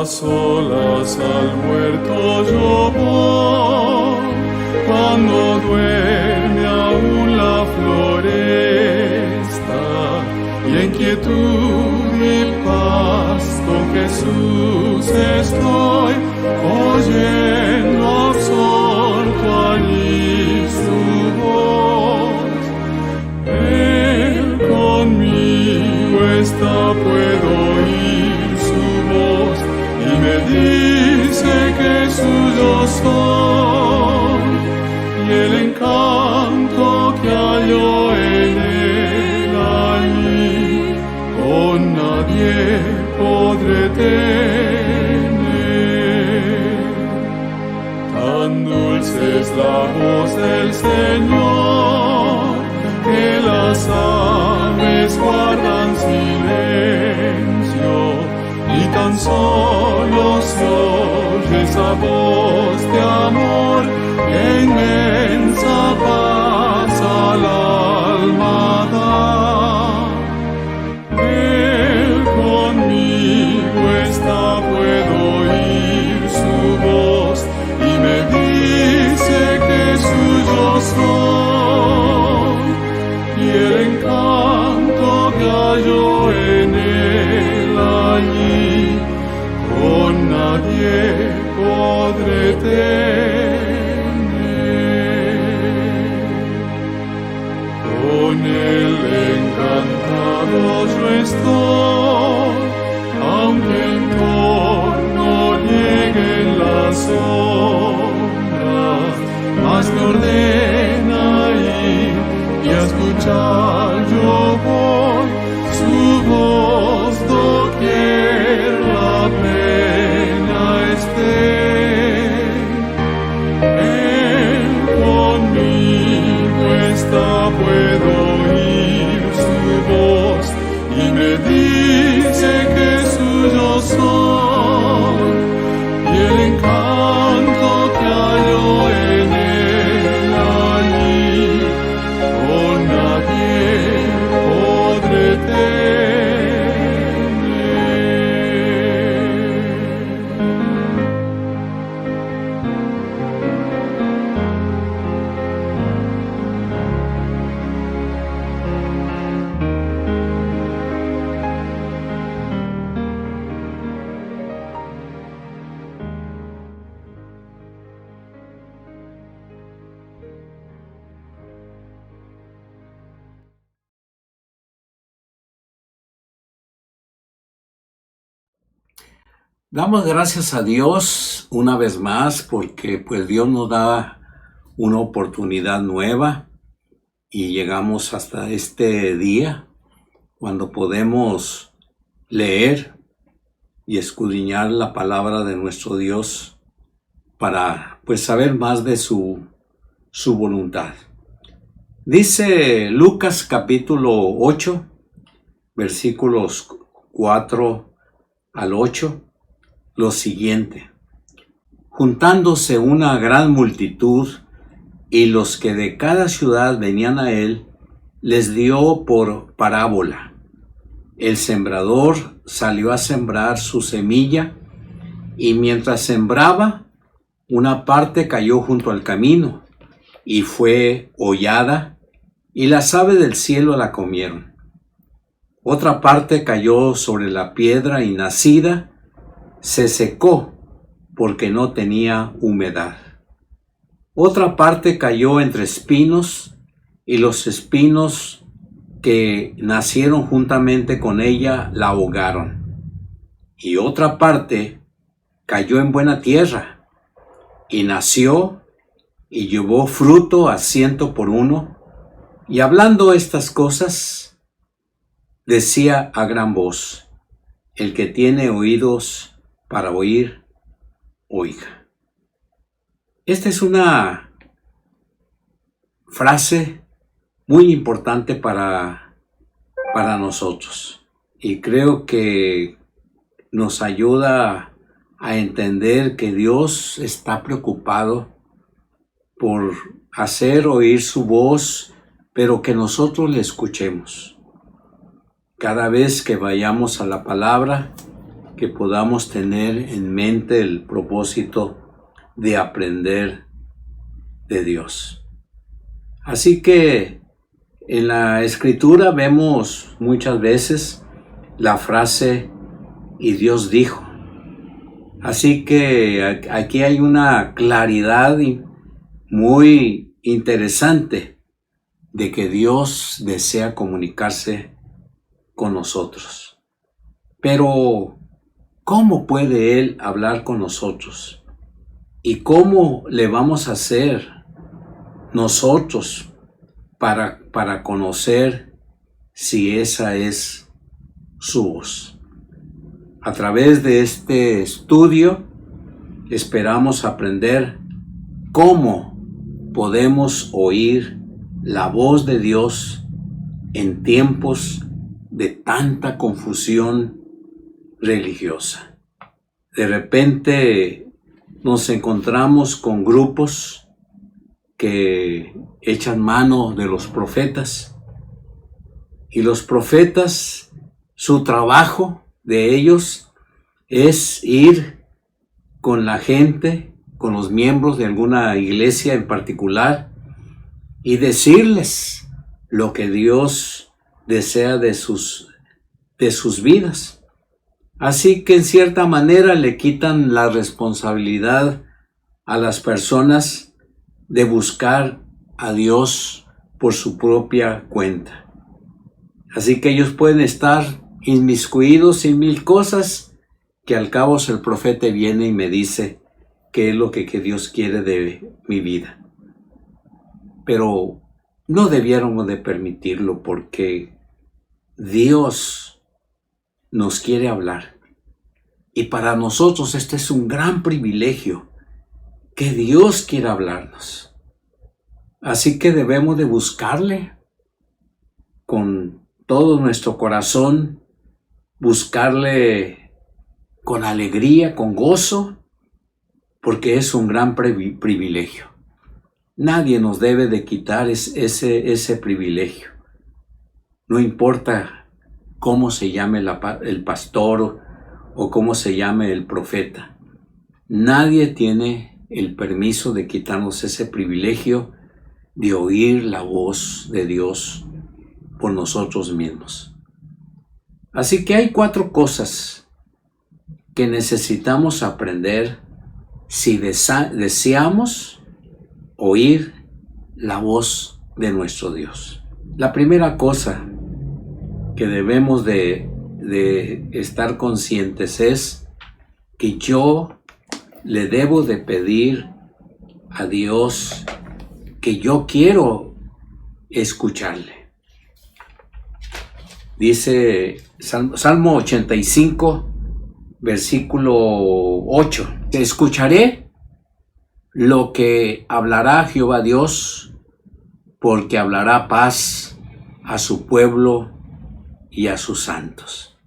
solas al huerto yo voy, cuando duerme aún la floresta, y en quietud y paz con Jesús estoy, oyendo absorto allí su voz. Él conmigo está, puedo oír su voz, y me dice que suyo soy, y el encanto que hallo en él allí, con nadie podré tener. Tan dulce es la voz del Señor, que las aves guardan silencio, y tan solo se oye esa voz de amor, que inmensa paz al alma da. Él conmigo está, puedo oír su voz, y me dice que suyo soy, y el encanto que hallo en él allí, con nadie podré tener. Con él encantado yo estoy, aunque en torno lleguen las sombras, mas me ordena ir y a escuchar yo voy su voz doquier la pena esté. Él conmigo está, puedo oír su voz, y me dice que suyo soy, y el encanto que hallo en él allí, con nadie podré tener. Damos gracias a Dios una vez más porque pues Dios nos da una oportunidad nueva y llegamos hasta este día cuando podemos leer y escudriñar la palabra de nuestro Dios para pues saber más de su voluntad. Dice Lucas capítulo 8, versículos 4 al 8. Lo siguiente: juntándose una gran multitud y los que de cada ciudad venían a él, les dio por parábola. El sembrador salió a sembrar su semilla, y mientras sembraba, una parte cayó junto al camino y fue hollada, y las aves del cielo la comieron. Otra parte cayó sobre la piedra y nacida, se secó porque no tenía humedad. Otra parte cayó entre espinos, y los espinos que nacieron juntamente con ella la ahogaron. Y otra parte cayó en buena tierra, y nació y llevó fruto a 100 por uno. Y hablando estas cosas, decía a gran voz: el que tiene oídos para oír, oiga. Esta es una frase muy importante para nosotros, y creo que nos ayuda a entender que Dios está preocupado por hacer oír su voz, pero que nosotros le escuchemos. Cada vez que vayamos a la palabra, que podamos tener en mente el propósito de aprender de Dios. Así que en la Escritura vemos muchas veces la frase "y Dios dijo". Así que aquí hay una claridad muy interesante de que Dios desea comunicarse con nosotros. Pero, ¿cómo puede Él hablar con nosotros? ¿Y cómo le vamos a hacer nosotros para conocer si esa es su voz? A través de este estudio esperamos aprender cómo podemos oír la voz de Dios en tiempos de tanta confusión religiosa. De repente nos encontramos con grupos que echan mano de los profetas, y los profetas, su trabajo de ellos es ir con la gente, con los miembros de alguna iglesia en particular, y decirles lo que Dios desea de sus vidas. Así que en cierta manera le quitan la responsabilidad a las personas de buscar a Dios por su propia cuenta. Así que ellos pueden estar inmiscuidos en mil cosas, que al cabo el profeta viene y me dice qué es lo que Dios quiere de mi vida. Pero no debiéramos de permitirlo, porque Dios nos quiere hablar. Y para nosotros este es un gran privilegio, que Dios quiera hablarnos. Así que debemos de buscarle con todo nuestro corazón, buscarle con alegría, con gozo, porque es un gran privilegio. Nadie nos debe de quitar ese privilegio. No importa cómo se llame el pastor o cómo se llame el profeta. Nadie tiene el permiso de quitarnos ese privilegio de oír la voz de Dios por nosotros mismos. Así que hay 4 cosas que necesitamos aprender si deseamos oír la voz de nuestro Dios. La primera cosa que debemos de estar conscientes es que yo le debo de pedir a Dios que yo quiero escucharle. Dice Salmo 85, versículo 8. Escucharé lo que hablará Jehová Dios, porque hablará paz a su pueblo y a sus santos.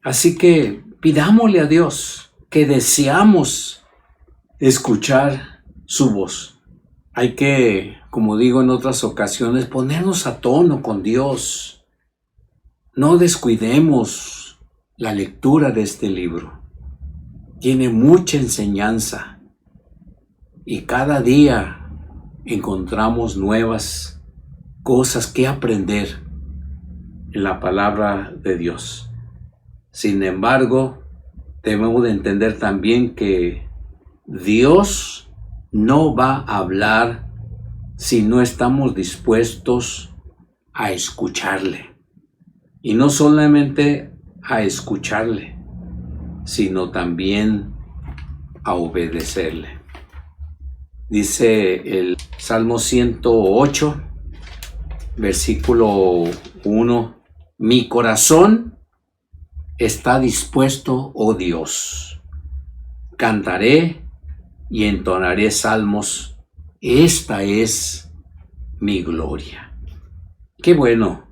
Así que pidámosle a Dios que deseamos escuchar su voz. Hay que, como digo en otras ocasiones, ponernos a tono con Dios. No descuidemos la lectura de este libro. Tiene mucha enseñanza y cada día encontramos nuevas cosas que aprender en la palabra de Dios. Sin embargo, debemos de entender también que Dios no va a hablar si no estamos dispuestos a escucharle. Y no solamente a escucharle, sino también a obedecerle. Dice el Salmo 108, versículo 1, mi corazón está dispuesto, oh Dios. Cantaré y entonaré salmos. Esta es mi gloria. Qué bueno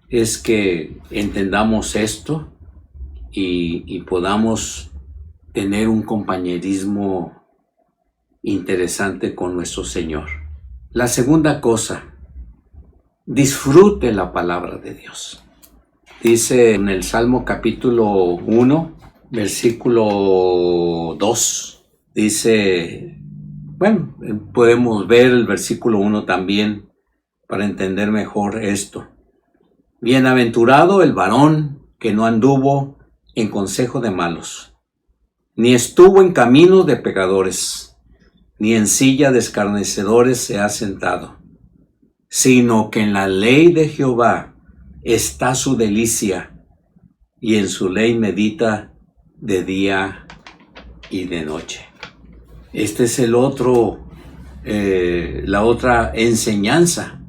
es que entendamos esto y podamos tener un compañerismo interesante con nuestro Señor. La segunda cosa, disfrute la palabra de Dios. Dice en el Salmo capítulo 1, versículo 2, dice, bueno, podemos ver el versículo 1 también para entender mejor esto. Bienaventurado el varón que no anduvo en consejo de malos, ni estuvo en camino de pecadores, ni en silla de escarnecedores se ha sentado, sino que en la ley de Jehová está su delicia, y en su ley medita de día y de noche. Este es la otra enseñanza.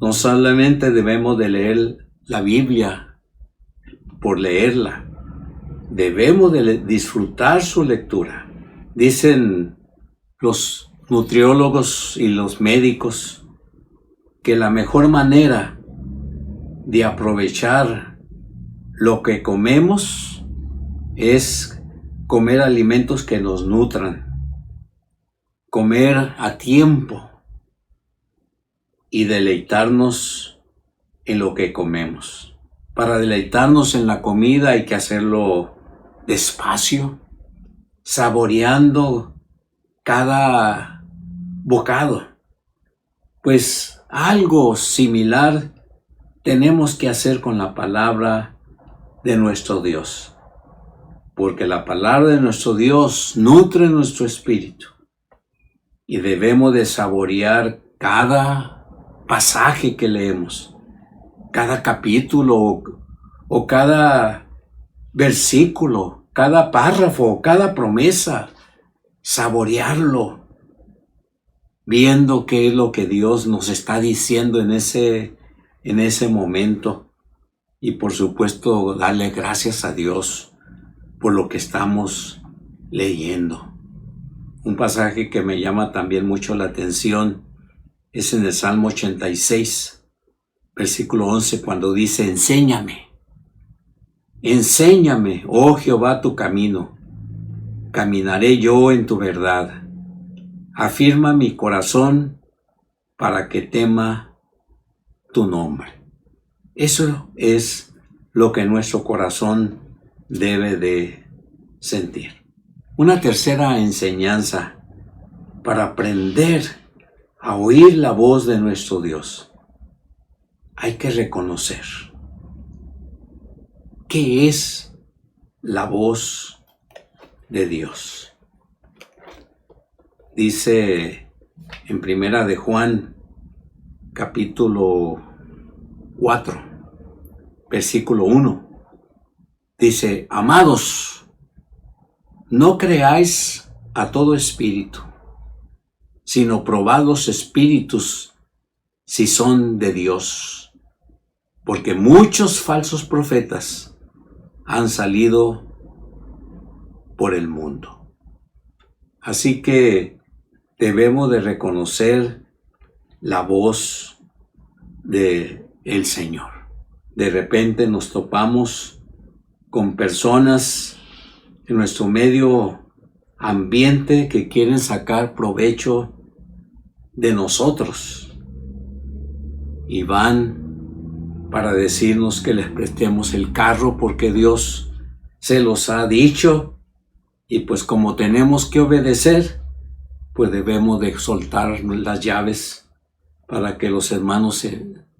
No solamente debemos de leer la Biblia por leerla, debemos de disfrutar su lectura. Dicen los nutriólogos y los médicos que la mejor manera de aprovechar lo que comemos es comer alimentos que nos nutran, comer a tiempo y deleitarnos en lo que comemos. Para deleitarnos en la comida hay que hacerlo despacio, saboreando cada bocado. Pues algo similar tenemos que hacer con la palabra de nuestro Dios, porque la palabra de nuestro Dios nutre nuestro espíritu y debemos de saborear cada pasaje que leemos, cada capítulo o cada versículo, cada párrafo, cada promesa, saborearlo, viendo qué es lo que Dios nos está diciendo en ese momento, y por supuesto darle gracias a Dios por lo que estamos leyendo. Un pasaje que me llama también mucho la atención es en el Salmo 86, versículo 11, cuando dice: enséñame, oh Jehová, tu camino, caminaré yo en tu verdad. Afirma mi corazón para que tema tu nombre. Eso es lo que nuestro corazón debe de sentir. Una tercera enseñanza para aprender a oír la voz de nuestro Dios. Hay que reconocer qué es la voz de Dios. Dice en Primera de Juan, capítulo 4, versículo 1. Dice: amados, no creáis a todo espíritu, sino probad los espíritus si son de Dios, porque muchos falsos profetas han salido por el mundo. Así que debemos de reconocer la voz de el Señor. De repente nos topamos con personas en nuestro medio ambiente que quieren sacar provecho de nosotros y van para decirnos que les prestemos el carro porque Dios se los ha dicho, y pues como tenemos que obedecer, pues debemos de soltar las llaves para que los hermanos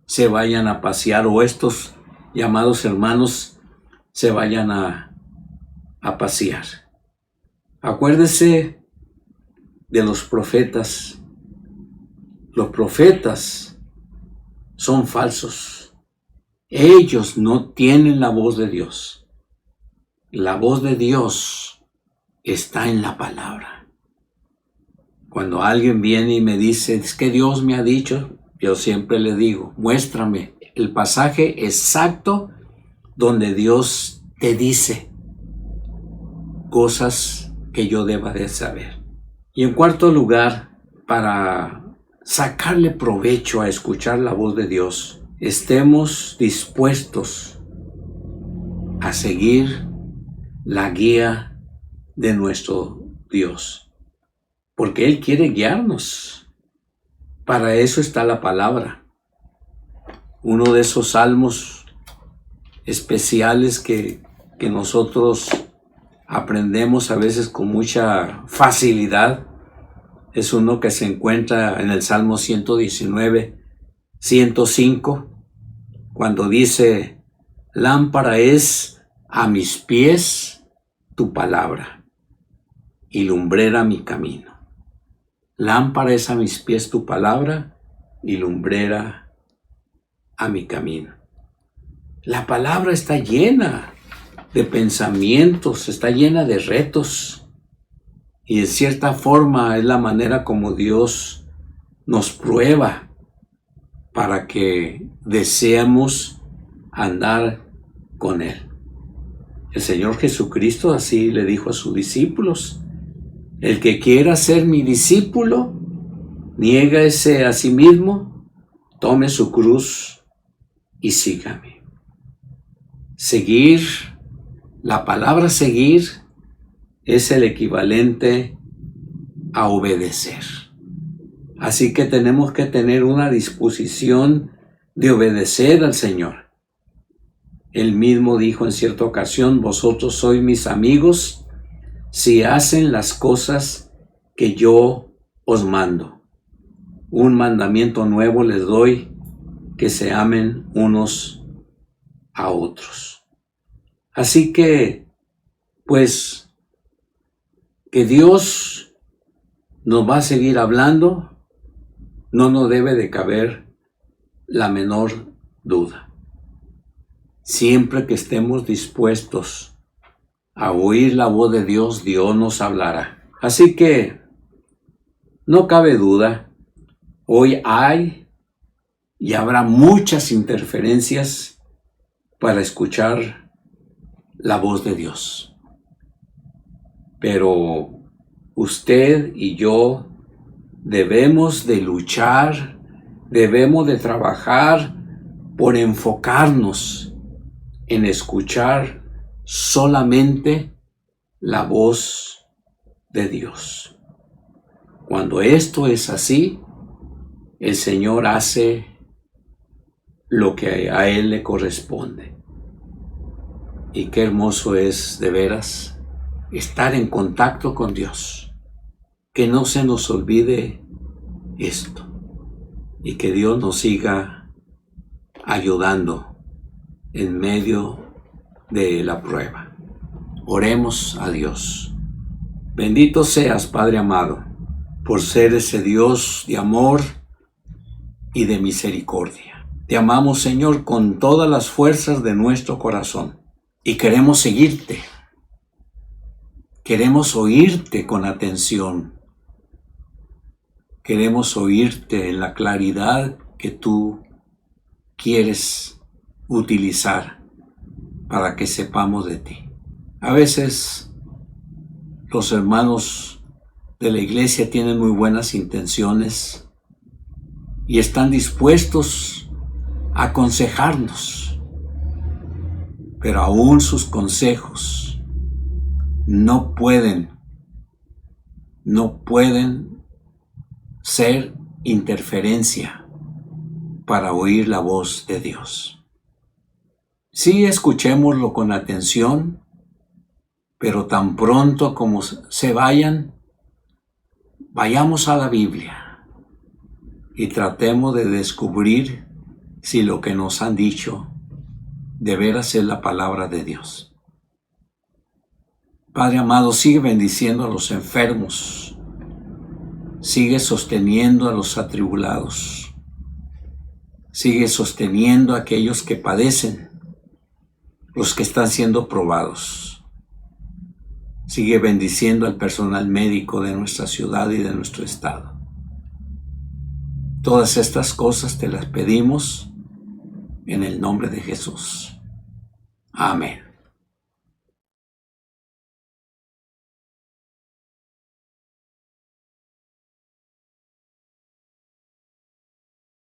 se vayan a pasear, o estos llamados hermanos se vayan a pasear. Acuérdese de los profetas. Los profetas son falsos. Ellos no tienen la voz de Dios. La voz de Dios está en la palabra. Cuando alguien viene y me dice: es que Dios me ha dicho, yo siempre le digo: muéstrame el pasaje exacto donde Dios te dice cosas que yo deba de saber. Y en cuarto lugar, para sacarle provecho a escuchar la voz de Dios, estemos dispuestos a seguir la guía de nuestro Dios, porque Él quiere guiarnos. Para eso está la palabra. Uno de esos salmos especiales que nosotros aprendemos a veces con mucha facilidad. Es uno que se encuentra en el Salmo 119, 105, cuando dice: lámpara es a mis pies tu palabra y lumbrera mi camino. Lámpara es a mis pies tu palabra y lumbrera a mi camino. La palabra está llena de pensamientos, está llena de retos, y de cierta forma es la manera como Dios nos prueba para que deseemos andar con Él. El Señor Jesucristo así le dijo a sus discípulos: el que quiera ser mi discípulo, niéguese a sí mismo, tome su cruz y sígame. Seguir, la palabra seguir es el equivalente a obedecer. Así que tenemos que tener una disposición de obedecer al Señor. Él mismo dijo en cierta ocasión: vosotros sois mis amigos si hacen las cosas que yo os mando. Un mandamiento nuevo les doy, que se amen unos a otros. Así que, pues, que Dios nos va a seguir hablando, no nos debe de caber la menor duda. Siempre que estemos dispuestos a oír la voz de Dios, Dios nos hablará. Así que no cabe duda, hoy hay y habrá muchas interferencias para escuchar la voz de Dios. Pero usted y yo debemos de luchar, debemos de trabajar por enfocarnos en escuchar solamente la voz de Dios. Cuando esto es así, el Señor hace lo que a Él le corresponde. Y qué hermoso es, de veras, estar en contacto con Dios. Que no se nos olvide esto, y que Dios nos siga ayudando en medio de la prueba. Oremos a Dios. Bendito seas, Padre amado, por ser ese Dios de amor y de misericordia. Te amamos, Señor, con todas las fuerzas de nuestro corazón, y queremos seguirte. Queremos oírte con atención. Queremos oírte en la claridad que tú quieres utilizar para que sepamos de ti. A veces los hermanos de la iglesia tienen muy buenas intenciones y están dispuestos a aconsejarnos, pero aún sus consejos no pueden ser interferencia para oír la voz de Dios. Sí, escuchémoslo con atención, pero tan pronto como se vayan, vayamos a la Biblia y tratemos de descubrir si lo que nos han dicho de veras es la palabra de Dios. Padre amado, sigue bendiciendo a los enfermos, sigue sosteniendo a los atribulados, sigue sosteniendo a aquellos que padecen, los que están siendo probados. Sigue bendiciendo al personal médico de nuestra ciudad y de nuestro estado. Todas estas cosas te las pedimos en el nombre de Jesús. Amén.